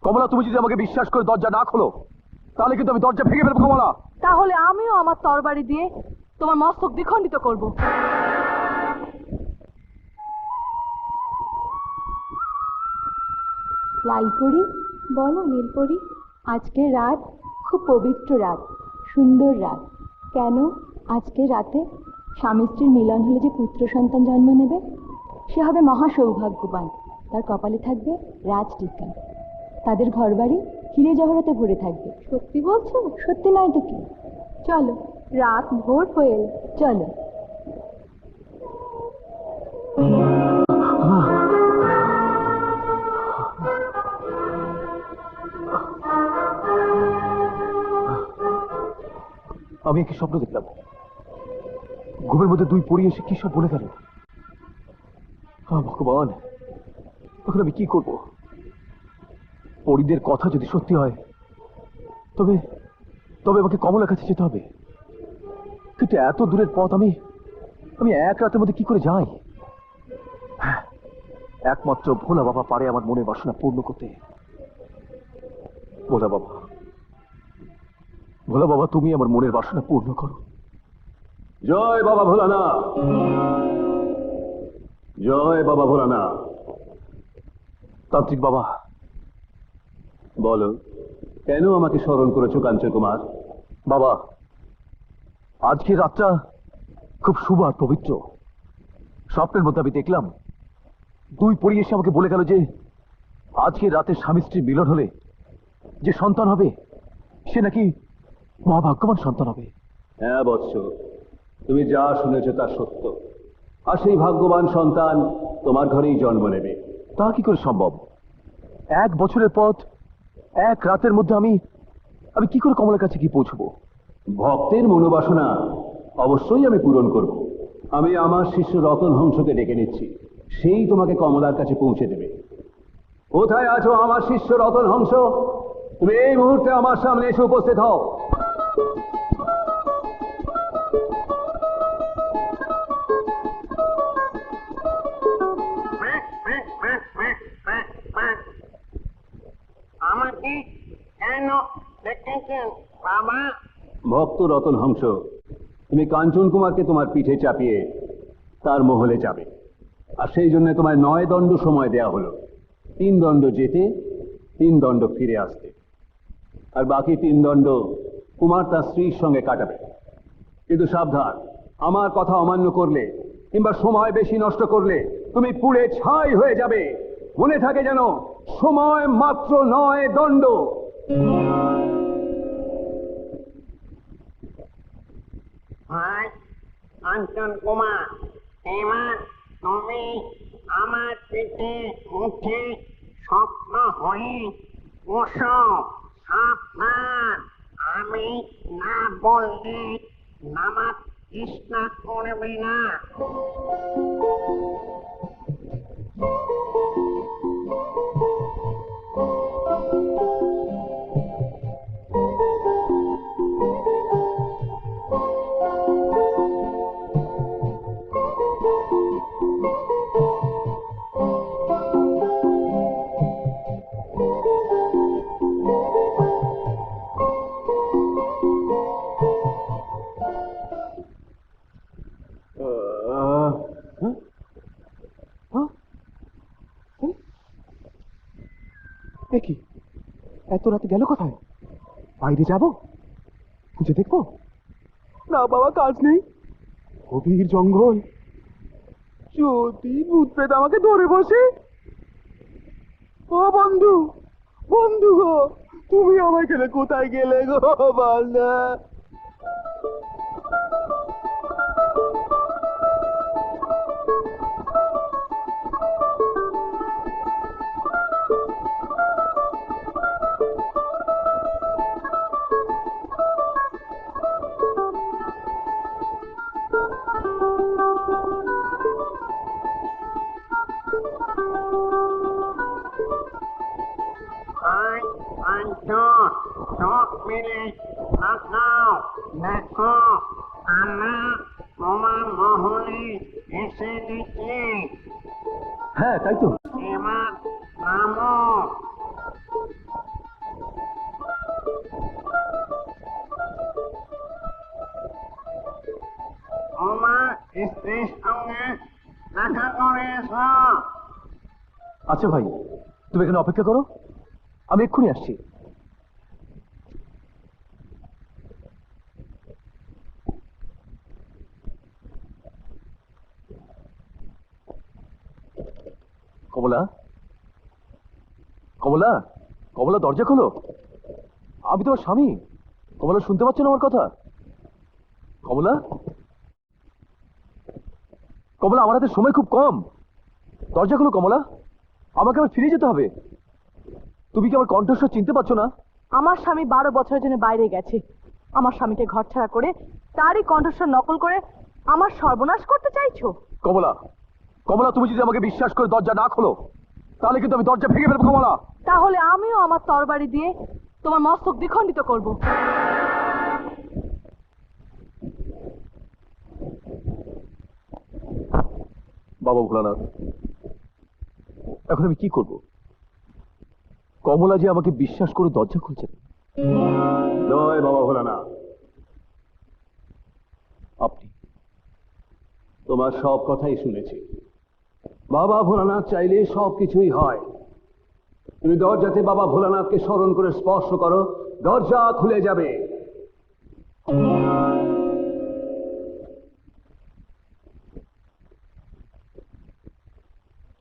কমলা, তুমি যদি আমাকে বিশ্বাস করে দরজা না খোলো তাহলে কিন্তু আমি দরজা ভেঙে ফেলবো কমলা। তাহলে আমিও আমার তরবারি দিয়ে তোমার মস্তক দ্বিখণ্ডিত করব। লালপরি, বলো নীলপরি, আজকের রাত খুব পবিত্র রাত, সুন্দর রাত। কেন? আজকের রাতে স্বামী স্ত্রীর মিলন হলে যে পুত্র সন্তান জন্ম নেবে সে হবে মহা সৌভাগ্যবান। তার কপালে থাকবে রাজটিকা, তাদের ঘরবাড়ি হিরে জহরতে ভরে থাকবে। সত্যি বলছো? সত্যি নয় তো কি। চলো, রাত ভোর হয়ে এলো, চলো। আমি কি স্বপ্ন দেখলাম? ঘুমের মধ্যে দুই পরি এসে কি সব বলে গেল। ভগবান, তখন আমি কি করব? পরিদের কথা যদি সত্যি হয় তবে তবে আমাকে কমলার কাছে যেতে হবে। কিন্তু এত দূরের পথ আমি এক রাতের মধ্যে কি করে যাই? একমাত্র ভোলা বাবা পারে আমার মনের বাসনা পূর্ণ করতে। ভোলা বাবা, ভোলা বাবা, তুমি আমার মনের বাসনা পূর্ণ করো। জয় বাবা ভোলানাথ, জয় বাবা ভোলানাথ। তান্ত্রিক বাবা, বলো, কেন আমাকে স্মরণ করেছো কাঞ্চন কুমার? বাবা, আজকের রাতটা খুব শুভ আর পবিত্র। স্বপ্নের মধ্যে আমি দেখলাম দুই পরি এসে আমাকে বলে গেল যে আজকের রাতে স্বামী স্ত্রীর মিলন হলে যে সন্তান হবে সে নাকি মহাভাগ্যবান সন্তান হবে। হ্যাঁ বৎস, তুমি যা শুনেছ তা সত্য। আর সেই ভাগ্যবান সন্তান তোমার ঘরেই জন্ম নেবে। তা কি করে সম্ভব? 1 বছরের পথ 1 রাতের মধ্যে আমি কি করে কমলার কাছে কি পৌঁছবো? ভক্তের মনোবাসনা অবশ্যই আমি পূরণ করব। আমি আমার শিষ্য রতন হংসকে ডেকে নিচ্ছি, সেই তোমাকে কমলার কাছে পৌঁছে দেবে। কোথায় আছো আমার শিষ্য রতন হংস? তুমি এই মুহূর্তে আমার সামনে এসে উপস্থিত হও। আমাকে কেন ডেকেছেন বাবা? ভক্ত রতন হংস, তুমি কাঞ্চন কুমারকে তোমার পিঠে চাপিয়ে তার মহলে যাবে। আর সেই জন্য তোমায় 9 দণ্ড সময় দেয়া হলো। 3 দণ্ড যেতে, 3 দণ্ড ফিরে আসতে, আর বাকি 3 দণ্ড কুমার তার স্ত্রীর সঙ্গে কাটাবে। কিন্তু সাবধান, আমার কথা অমান্য করলে কিংবা সময় বেশি নষ্ট করলে তুমি পুড়ে ছাই হয়ে যাবে। মনে থাকে যেন, সময় মাত্র 9 দণ্ড। ভাই কাঞ্চন কুমার, এবার তুমি আমার পিঠে উঠে স্বপ্ন হয়ে বসো। সাবধান, আমি না বললে নামার চেষ্টা করবে না। কি এত রাতে গেল কোথায়? বাইরে যাব, খুঁজে দেখবো? না বাবা, কাজ নেই। গভীর জঙ্গল, যদি ভূত প্রেত আমাকে ধরে বসে। ও বন্ধু, বন্ধু গো, তুমি আমায় গেলে কোথায় গেলে গো বান্দা? চোখ মেলে তাকাও, দেখো আমরা তোমার মহলে এসে গেছি। হ্যাঁ, তাই তো। এবার নামো। এসো। আচ্ছা ভাই, তুমি এখানে অপেক্ষা করো, আমি এক্ষুনি আসছি। কমলা, কমলা, কমলা, দরজা খোলো। আমি তোমার স্বামী। কমলা, শুনতে পাচ্ছ না আমার কথা? কমলা, কমলা, আমার হাতে সময় খুব কম। দরজা খোলো কমলা, আমাকে আবার ফিরে যেতে হবে। তুমি কি আমার কণ্ঠস্বর চিনতে পারছো না? আমার স্বামী 12 বছরের জন্য বাইরে গেছে। আমার স্বামীকে ঘরছাড়া করে তারই কণ্ঠস্বর নকল করে আমার সর্বনাশ করতে চাইছো? কমলা, কমলা, তুমি যদি আমাকে বিশ্বাস করে দরজা না খোলো, তাহলে কিন্তু আমি দরজা ভেঙে ফেলবো কমলা। তাহলে আমিও আমার তরবারি দিয়ে তোমার মস্তক দ্বিখণ্ডিত করব। বাবা ভোলানাথ, এখন আমি কি করব? কমলা যে আমাকে বিশ্বাস করে দরজা খুলছে। জয় বাবা ভোলানাথ। আপনি, তোমার সব কথাই শুনেছি। বাবা ভোলানাথ চাইলে সব কিছুই হয়। তুমি দরজাতে বাবা ভোলানাথকে স্মরণ করে স্পর্শ করো, দরজা খুলে যাবে।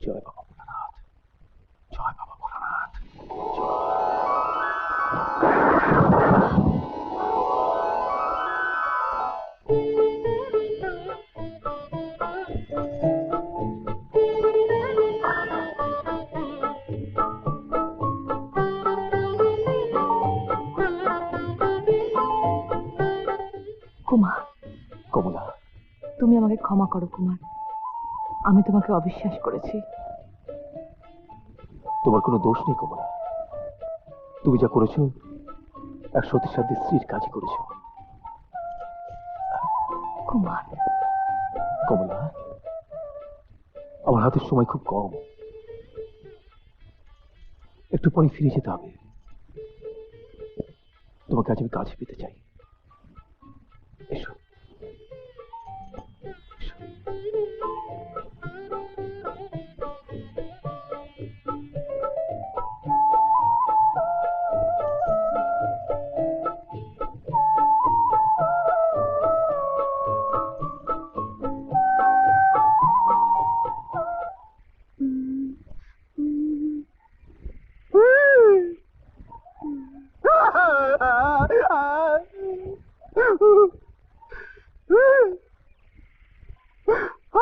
জয় বাবা ভোলানাথ, জয় বাবা ভোলানাথ। কুমার, কমলা, তুমি আমাকে ক্ষমা করো কুমার। আমি তোমাকে অবিশ্বাস করেছি। তোমার কোনো দোষ নেই কমলা। তুমি যা করেছো এক সতীসাধ্যী স্ত্রীর কাজই করেছো। কুমার, কমলা, আমার হাতের সময় খুব কম, একটু পরে ফিরে যেতে হবে। তোমাকে আজ আমি কাছে পেতে চাই। এসো, এসো।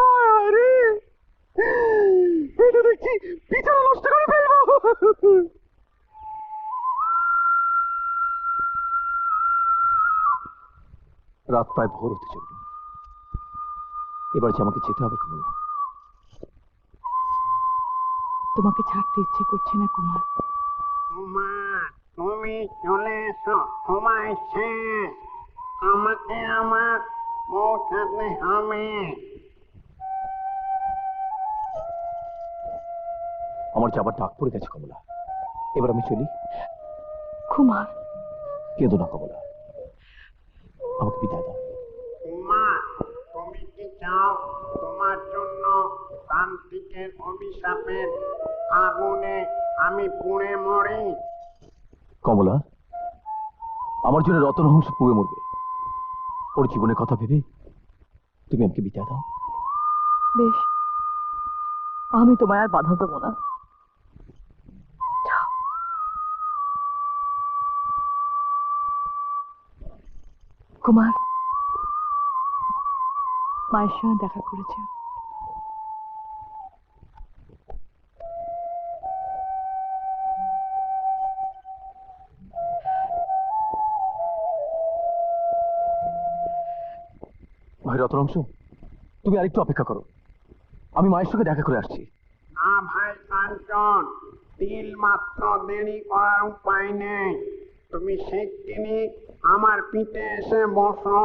আরে, এটা দেখছি বিছানা নষ্ট করে ফেলবো। রাত প্রায় ভোর হতে চলল। এবার যে আমাকে যেতে হবে কমলা। তোমাকে ছাড়তে ইচ্ছে করছে না কুমার। কুমার, তুমি চলে এসো, সময় শেষ। আমাকে আমার পৌঁছাতে হবে। আমার যাবার ডাক পড়ে গেছে কমলা, এবার আমি চলি। কুমার, কেঁদো না কমলা, আমাকে বিদায় দাও। কুমার, তুমি কি চাও তোমার জন্য তান্ত্রিকের অভিশাপের আগুনে আমি পুড়ে মরি? কমলা, আমার জন্য রতনহংস পুড়ে মরবে। ওর জীবনের কথা ভেবে তুমি আমাকে বিদায় দাও। বেশ, আমি তোমায় আর বাধা দেবো না। যাও। কুমার, মায়ের সঙ্গে দেখা করেছে। ভাই রতনহংস, তুমি আরেকটু অপেক্ষা করো, আমি মায়ের সঙ্গে দেখা করে আসছি। না ভাই কাঞ্চন, তিল মাত্র দেরি করার উপায় নেই। তুমি সেদিনই আমার পিঠে এসে বসো।